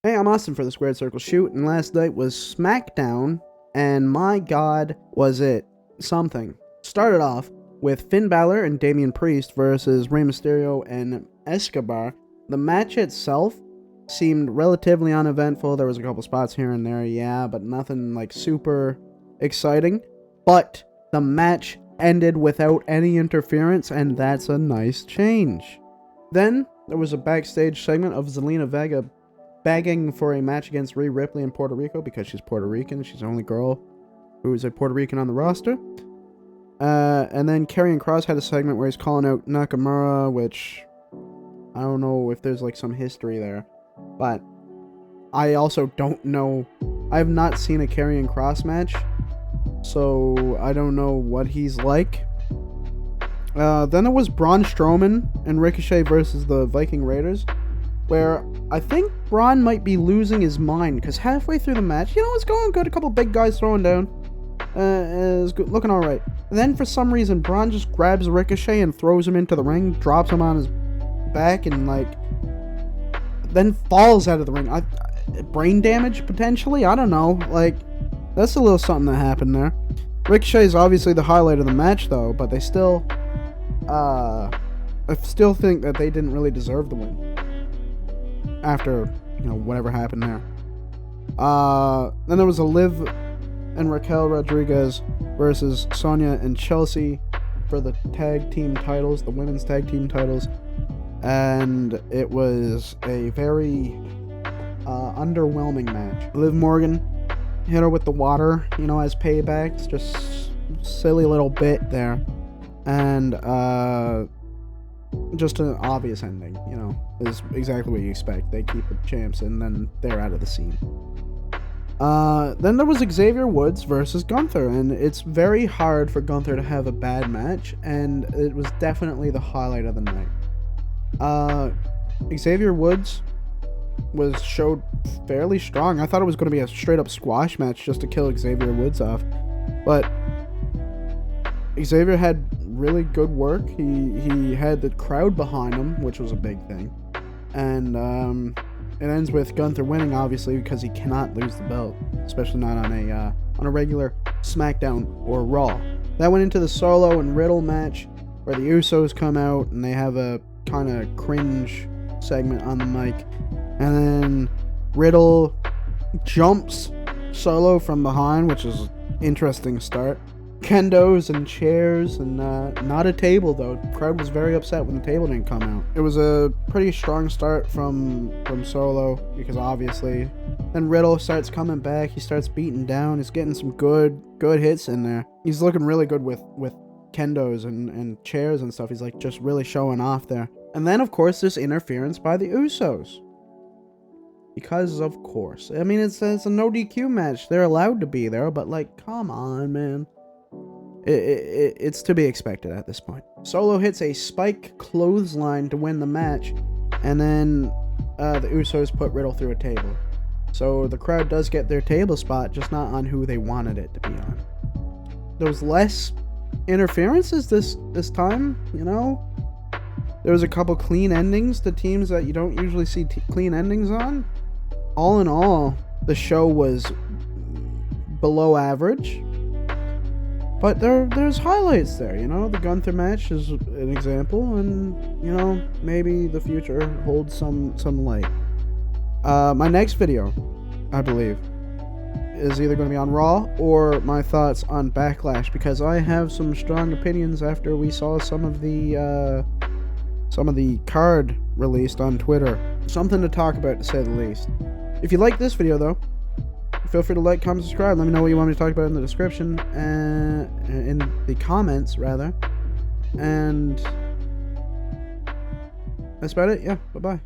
Hey, I'm Austin for the Squared Circle Shoot, and last night was Smackdown, and my god, was it something. Started off with Finn Balor and Damian Priest versus Rey Mysterio and Escobar. The match itself seemed relatively uneventful. There was a couple spots here and there, yeah, but nothing like super exciting. But the match ended without any interference, and that's a nice change. Then there was a backstage segment of Zelina Vega begging for a match against Rhea Ripley in Puerto Rico because she's Puerto Rican. She's the only girl who is a Puerto Rican on the roster. And then Karrion Kross had a segment where he's calling out Nakamura, which I don't know if there's like some history there, but I also don't know. I have not seen a Karrion Kross match, so I don't know what he's like. Then it was Braun Strowman and Ricochet versus the Viking Raiders, where I think Braun might be losing his mind, because halfway through the match, you know, it's going good, a couple big guys throwing down, it's good, looking alright. Then for some reason, Braun just grabs Ricochet and throws him into the ring, drops him on his back, and like, then falls out of the ring. Brain damage, potentially? I don't know, like, that's a little something that happened there. Ricochet is obviously the highlight of the match, though, but they still, I still think that they didn't really deserve the win after, you know, whatever happened there. Then there was a Liv and Raquel Rodriguez versus Sonya and Chelsea for the tag team titles, the women's tag team titles, and it was a very underwhelming match. Liv Morgan hit her with the water, you know, as payback. It's just silly little bit there, and just an obvious ending, you know, is exactly what you expect. They keep the champs and then they're out of the scene. Then there was Xavier Woods versus Gunther, and it's very hard for Gunther to have a bad match, and it was definitely the highlight of the night. Xavier Woods showed fairly strong. I thought it was going to be a straight up squash match just to kill Xavier Woods off, but Xavier had really good work. He had the crowd behind him, which was a big thing, and it ends with Gunther winning, obviously, because he cannot lose the belt, especially not on a regular SmackDown or Raw. That went into the Solo and Riddle match, where the Usos come out and they have a kind of cringe segment on the mic, and then Riddle jumps Solo from behind, which is an interesting start. Kendos and chairs, and not a table, though. The crowd was very upset when the table didn't come out. It was a pretty strong start from Solo, because obviously. Then Riddle starts coming back. He starts beating down. He's getting some good hits in there. He's looking really good with kendos and chairs and stuff. He's like just really showing off there. And then, of course, there's interference by the Usos. Because, of course. I mean, it's a no DQ match. They're allowed to be there, but, like, come on, man. It's to be expected at this point. Solo hits a spike clothesline to win the match, and then the Usos put Riddle through a table. So the crowd does get their table spot, just not on who they wanted it to be on. There was less interferences this time, you know? There was a couple clean endings to teams that you don't usually see clean endings on. All in all, the show was below average. But there's highlights there, you know? The Gunther match is an example, and, you know, maybe the future holds some light. My next video, I believe, is either going to be on Raw or my thoughts on Backlash, because I have some strong opinions after we saw some of the card released on Twitter. Something to talk about, to say the least. If you like this video, though, feel free to like, comment, subscribe. Let me know what you want me to talk about in the description, in the comments, rather. And that's about it. Yeah, bye-bye.